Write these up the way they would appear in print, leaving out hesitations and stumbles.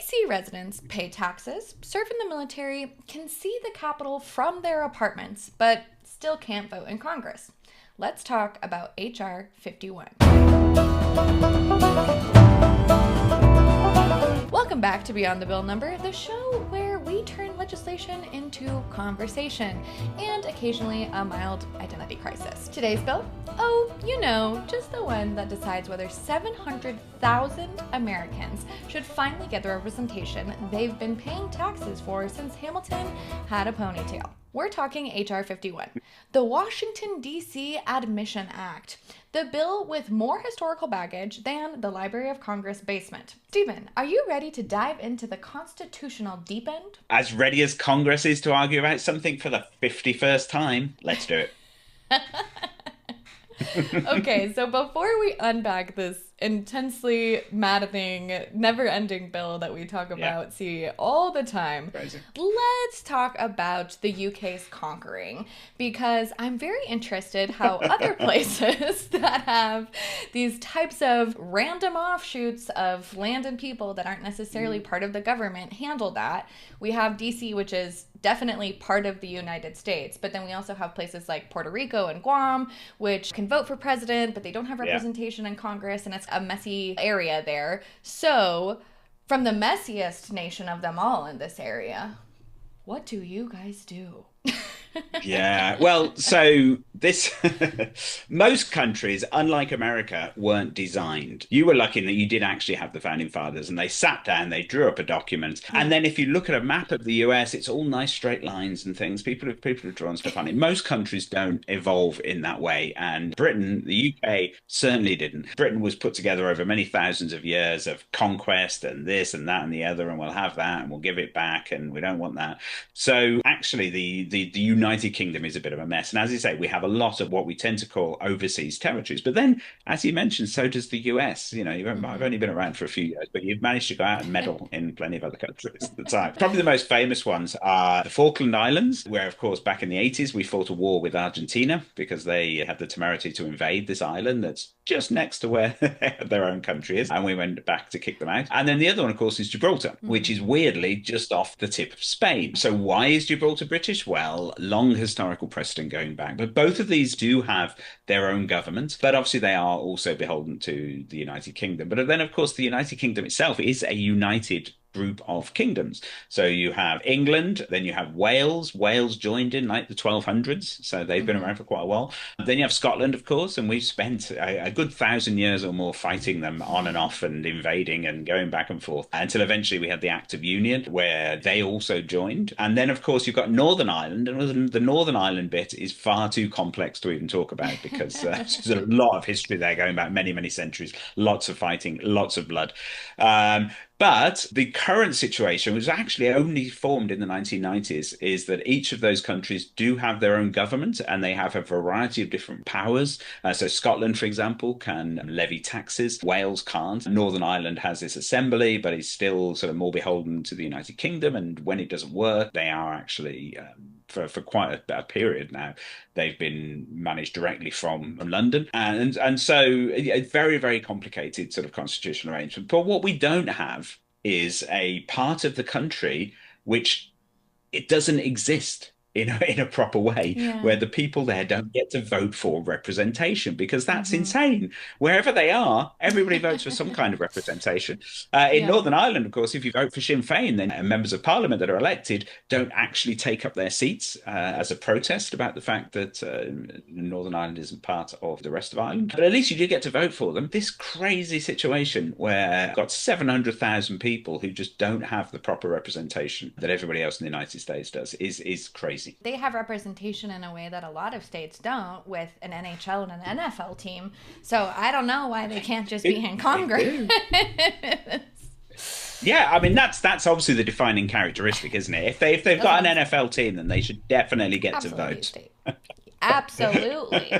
DC residents pay taxes, serve in the military, can see the Capitol from their apartments, but still can't vote in Congress. Let's talk about H.R. 51. Welcome back to Beyond the Bill Number, the show where we turn legislation into conversation and occasionally a mild identity crisis. Today's bill? Oh, you know, just the one that decides whether 700,000 Americans should finally get the representation they've been paying taxes for since Hamilton had a ponytail. We're talking H.R. 51, the Washington, D.C. Admission Act, the bill with more historical baggage than the Library of Congress basement. Stephen, are you ready to dive into the constitutional deep end? As ready as Congress is to argue about something for the 51st time. Let's do it. Okay, so before we unpack this intensely maddening, never-ending bill that we talk about, see all the time, Crazy. Let's talk about the UK's conquering, because I'm very interested how other places that have these types of random offshoots of land and people that aren't necessarily part of the government handle that. We have DC, which is definitely part of the United States, but then we also have places like Puerto Rico and Guam, which can vote for president, but they don't have representation in Congress, and it's a messy area there. So, from the messiest nation of them all in this area, what do you guys do? Yeah, well, so this, most countries, unlike America, weren't designed. You were lucky that you did actually have the founding fathers and they sat down, they drew up a document. And then if you look at a map of the US, it's all nice straight lines and things. People have drawn stuff on it. Most countries don't evolve in that way. And Britain, the UK, certainly didn't. Britain was put together over many thousands of years of conquest and this and that and the other, and we'll have that and we'll give it back and we don't want that. So actually, the United Kingdom is a bit of a mess. And as you say, we have a lot of what we tend to call overseas territories. But then, as you mentioned, so does the US. You know, I've only been around for a few years, but you've managed to go out and meddle in plenty of other countries at the time. Probably the most famous ones are the Falkland Islands, where, of course, back in the 80s, we fought a war with Argentina because they had the temerity to invade this island that's just next to where their own country is. And we went back to kick them out. And then the other one, of course, is Gibraltar, which is weirdly just off the tip of Spain. So why is Gibraltar British? Well, long historical precedent going back. But both of these do have their own government, but obviously they are also beholden to the United Kingdom. But then, of course, the United Kingdom itself is a united group of kingdoms. So you have England, then you have Wales. Wales joined in like the 1200s, so they've been around for quite a while. Then you have Scotland, of course, and we've spent a good 1,000 years or more fighting them on and off and invading and going back and forth until eventually we had the Act of Union, where they also joined. And then, of course, you've got Northern Ireland, and the Northern Ireland bit is far too complex to even talk about because there's a lot of history there going back many, many centuries, lots of fighting, lots of blood. But the current situation, which was actually only formed in the 1990s, is that each of those countries do have their own government and they have a variety of different powers. So Scotland, for example, can levy taxes. Wales can't. Northern Ireland has this assembly, but is still sort of more beholden to the United Kingdom. And when it doesn't work, they are actually for quite a period now, they've been managed directly from London. And so a very, very complicated sort of constitutional arrangement. But what we don't have is a part of the country which it doesn't exist in a proper way, where the people there don't get to vote for representation, because that's insane. Wherever they are, everybody votes for some kind of representation. In Northern Ireland, of course, if you vote for Sinn Féin, then members of parliament that are elected don't actually take up their seats as a protest about the fact that Northern Ireland isn't part of the rest of Ireland. But at least you do get to vote for them. This crazy situation where you've got 700,000 people who just don't have the proper representation that everybody else in the United States does is crazy. They have representation in a way that a lot of states don't, with an NHL and an NFL team. So I don't know why they can't just be in Congress. Yeah, I mean that's obviously the defining characteristic, isn't it? If they've got an NFL team, then they should definitely get to vote. Absolutely.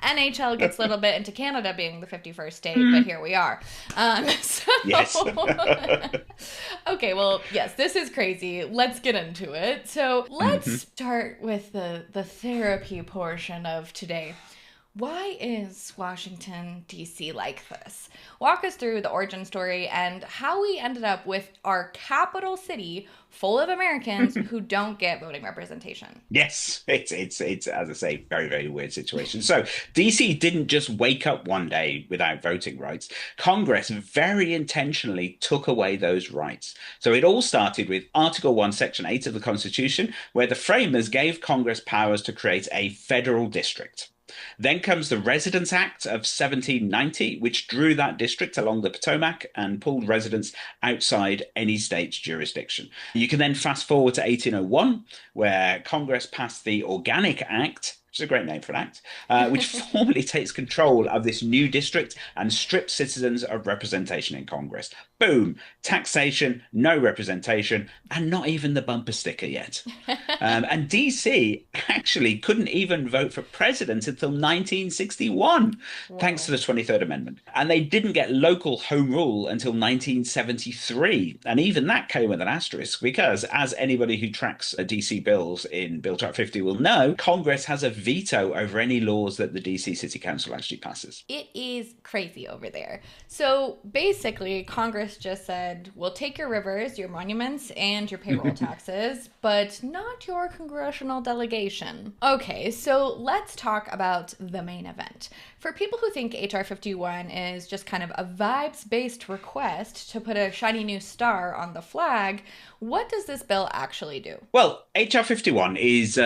NHL gets a little bit into Canada being the 51st state, but here we are. Yes. Okay, well, yes, this is crazy. Let's get into it. So let's start with the therapy portion of today. Why is Washington, D.C. like this? Walk us through the origin story and how we ended up with our capital city full of Americans who don't get voting representation. Yes, it's as I say, very, very weird situation. So DC didn't just wake up one day without voting rights. Congress very intentionally took away those rights. So it all started with Article 1, Section 8 of the Constitution, where the framers gave Congress powers to create a federal district. Then comes the Residence Act of 1790, which drew that district along the Potomac and pulled residents outside any state's jurisdiction. You can then fast forward to 1801, where Congress passed the Organic Act, which is a great name for an act, which formally takes control of this new district and strips citizens of representation in Congress. Boom, taxation, no representation, and not even the bumper sticker yet. And DC actually couldn't even vote for president until 1961, thanks to the 23rd Amendment. And they didn't get local home rule until 1973. And even that came with an asterisk because, as anybody who tracks DC bills in Bill Chart 50 will know, Congress has a veto over any laws that the DC City Council actually passes. It is crazy over there. So basically, Congress just said, we'll take your rivers, your monuments, and your payroll taxes, but not your congressional delegation. Okay, so let's talk about the main event. For people who think HR 51 is just kind of a vibes-based request to put a shiny new star on the flag, what does this bill actually do? Well, HR 51 is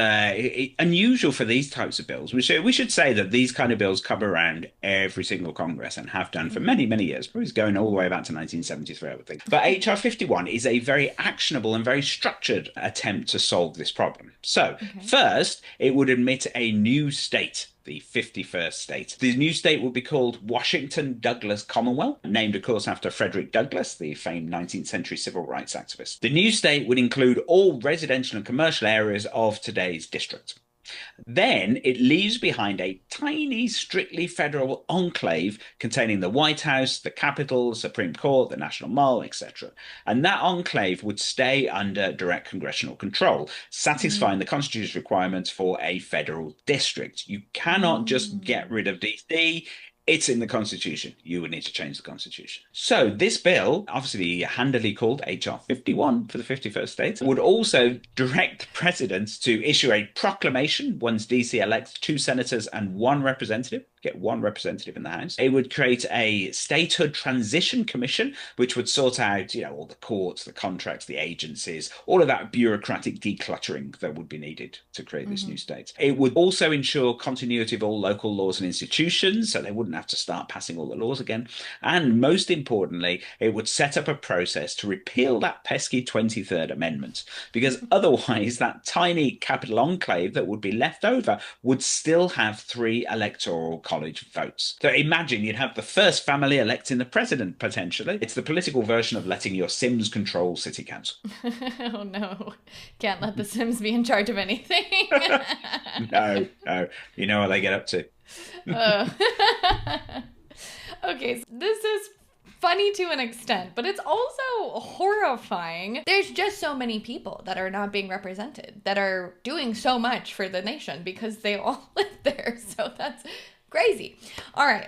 unusual for these types of bills. We should say that these kind of bills come around every single Congress and have done for many, many years. Probably going all the way back to 1973, I would think. But HR 51 is a very actionable and very structured attempt to solve this problem. So first, it would admit a new state, the 51st state. The new state would be called Washington Douglas Commonwealth, named, of course, after Frederick Douglass, the famed 19th century civil rights activist. The new state would include all residential and commercial areas of today's district. Then it leaves behind a tiny, strictly federal enclave containing the White House, the Capitol, the Supreme Court, the National Mall, etc. And that enclave would stay under direct congressional control, satisfying the Constitution's requirements for a federal district. You cannot just get rid of DC. It's in the Constitution. You would need to change the Constitution. So this bill, obviously handily called HR 51 for the 51st state, would also direct the president to issue a proclamation once DC elects 2 senators and 1 representative. Get 1 representative in the House. It would create a Statehood Transition Commission, which would sort out, all the courts, the contracts, the agencies, all of that bureaucratic decluttering that would be needed to create this new state. It would also ensure continuity of all local laws and institutions, so they wouldn't have to start passing all the laws again. And most importantly, it would set up a process to repeal that pesky 23rd Amendment, because otherwise that tiny capital enclave that would be left over would still have 3 electoral college votes. So imagine you'd have the first family electing the president, potentially. It's the political version of letting your Sims control city council. Oh no, can't let the Sims be in charge of anything. No, you know what they get up to. Okay, so this is funny to an extent, but it's also horrifying. There's just so many people that are not being represented, that are doing so much for the nation because they all live there. So that's crazy. All right.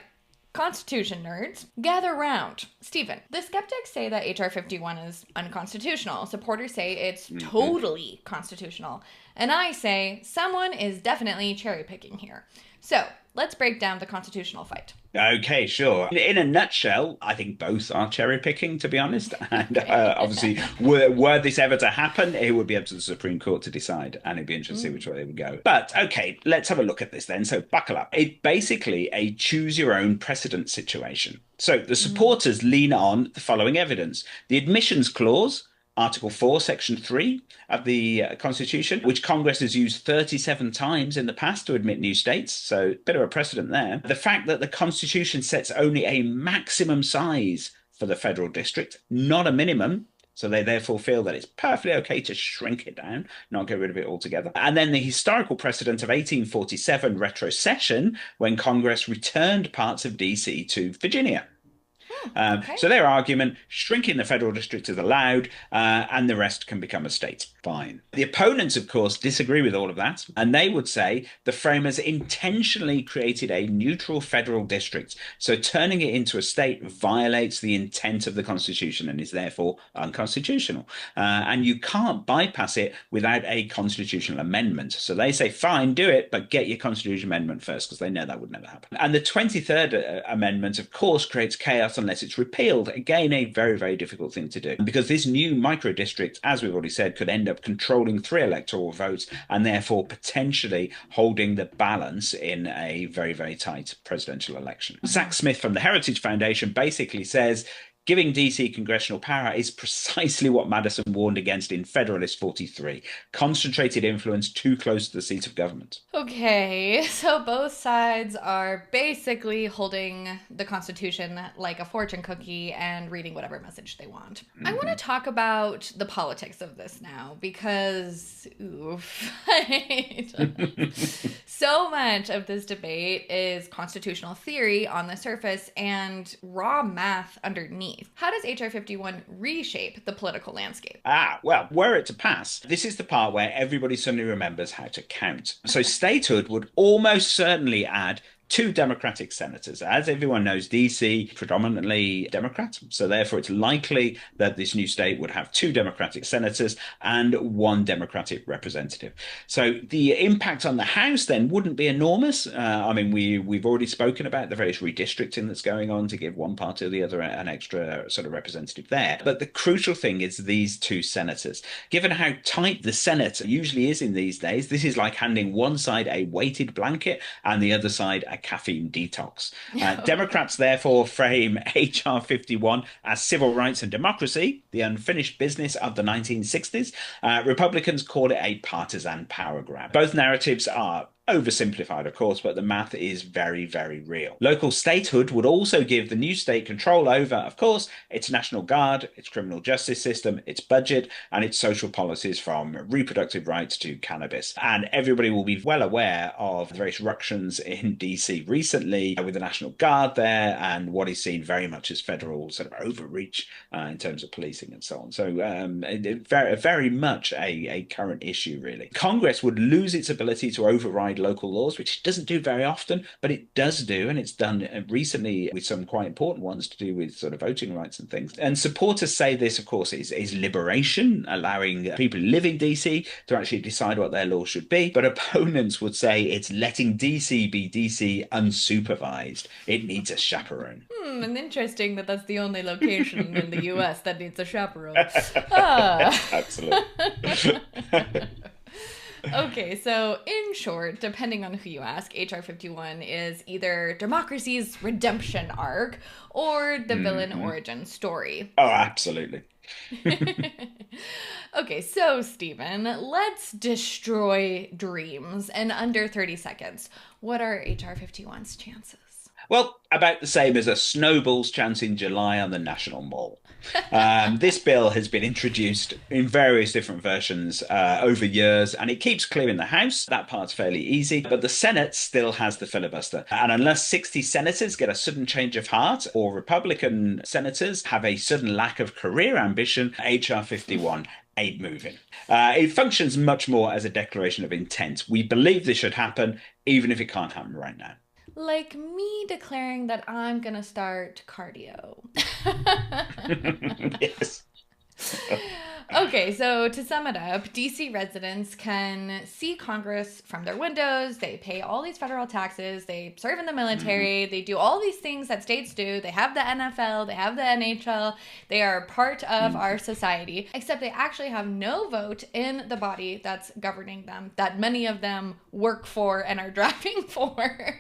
Constitution nerds, gather round. Stephen, the skeptics say that HR 51 is unconstitutional. Supporters say it's totally constitutional. And I say someone is definitely cherry picking here. So let's break down the constitutional fight. Okay, sure. In a nutshell, I think both are cherry picking, to be honest. And obviously, were this ever to happen, it would be up to the Supreme Court to decide, and it'd be interesting to see which way they would go. But okay, let's have a look at this then. So buckle up. It's basically a choose your own precedent situation. So the supporters lean on the following evidence: the admissions clause, Article 4, Section 3 of the Constitution, which Congress has used 37 times in the past to admit new states, so a bit of a precedent there. The fact that the Constitution sets only a maximum size for the federal district, not a minimum, so they therefore feel that it's perfectly okay to shrink it down, not get rid of it altogether. And then the historical precedent of 1847 retrocession, when Congress returned parts of DC to Virginia. Okay. So their argument, shrinking the federal district is allowed, and the rest can become a state. Fine. The opponents, of course, disagree with all of that, and they would say the framers intentionally created a neutral federal district, so turning it into a state violates the intent of the Constitution and is therefore unconstitutional. And you can't bypass it without a constitutional amendment. So they say, fine, do it, but get your constitutional amendment first, because they know that would never happen. And the 23rd Amendment, of course, creates chaos unless it's repealed. Again, a very, very difficult thing to do, because this new micro district, as we've already said, could end up controlling 3 electoral votes and therefore potentially holding the balance in a very, very tight presidential election. Zach Smith from the Heritage Foundation basically says, giving DC congressional power is precisely what Madison warned against in Federalist 43, concentrated influence too close to the seat of government. Okay, so both sides are basically holding the Constitution like a fortune cookie and reading whatever message they want. I want to talk about the politics of this now because, oof, so much of this debate is constitutional theory on the surface and raw math underneath. How does H.R. 51 reshape the political landscape? Well, were it to pass, this is the part where everybody suddenly remembers how to count. So statehood would almost certainly add 2 Democratic senators. As everyone knows, DC predominantly Democrat, so therefore it's likely that this new state would have 2 Democratic senators and 1 Democratic representative. So the impact on the House then wouldn't be enormous. I mean, we've already spoken about the various redistricting that's going on to give one party or the other an extra sort of representative there. But the crucial thing is these 2 senators. Given how tight the Senate usually is in these days, this is like handing one side a weighted blanket and the other side a caffeine detox. Democrats therefore frame H.R. 51 as civil rights and democracy, the unfinished business of the 1960s. Republicans call it a partisan power grab. Both narratives are oversimplified, of course, but the math is very, very real. Local statehood would also give the new state control over, of course, its National Guard, its criminal justice system, its budget, and its social policies from reproductive rights to cannabis. And everybody will be well aware of the various ructions in DC recently with the National Guard there and what is seen very much as federal sort of overreach in terms of policing and so on. So very, very much a current issue, really. Congress would lose its ability to override local laws, which it doesn't do very often, but it does do, and it's done recently with some quite important ones to do with sort of voting rights and things. And supporters say this, of course, is liberation, allowing people who live in DC to actually decide what their laws should be. But opponents would say it's letting DC be DC unsupervised. It needs a chaperone. And interesting that that's the only location in the US that needs a chaperone. Absolutely. Okay, so in short, depending on who you ask, H.R. 51 is either democracy's redemption arc or the villain origin story. Oh, absolutely. Okay, so Stephen, let's destroy dreams in under 30 seconds. What are H.R. 51's chances? Well, about the same as a snowball's chance in July on the National Mall. This bill has been introduced in various different versions over years, and it keeps clearing the House. That part's fairly easy, but the Senate still has the filibuster. And unless 60 senators get a sudden change of heart or Republican senators have a sudden lack of career ambition, H.R. 51 ain't moving. It functions much more as a declaration of intent. We believe this should happen, even if it can't happen right now. Like me declaring that I'm gonna start cardio. Yes. Okay, so to sum it up, DC residents can see Congress from their windows. They pay all these federal taxes. They serve in the military. They do all these things that states do. They have the NFL. They have the NHL. They are part of our society, except they actually have no vote in the body that's governing them, that many of them work for and are driving for.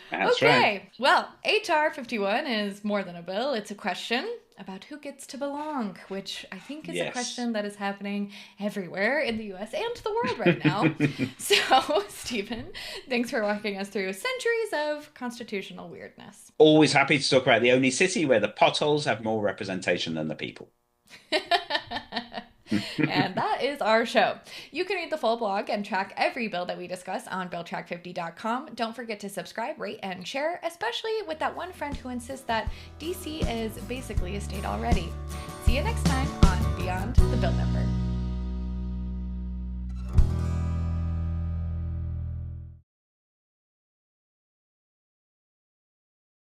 That's right. Well, H.R. 51 is more than a bill. It's a question about who gets to belong, which I think is a question that is happening everywhere in the U.S. and the world right now. So, Stephen, thanks for walking us through centuries of constitutional weirdness. Always happy to talk about the only city where the potholes have more representation than the people. And that is our show. You can read the full blog and track every bill that we discuss on BillTrack50.com. Don't forget to subscribe, rate, and share, especially with that one friend who insists that DC is basically a state already. See you next time on Beyond the Bill Number.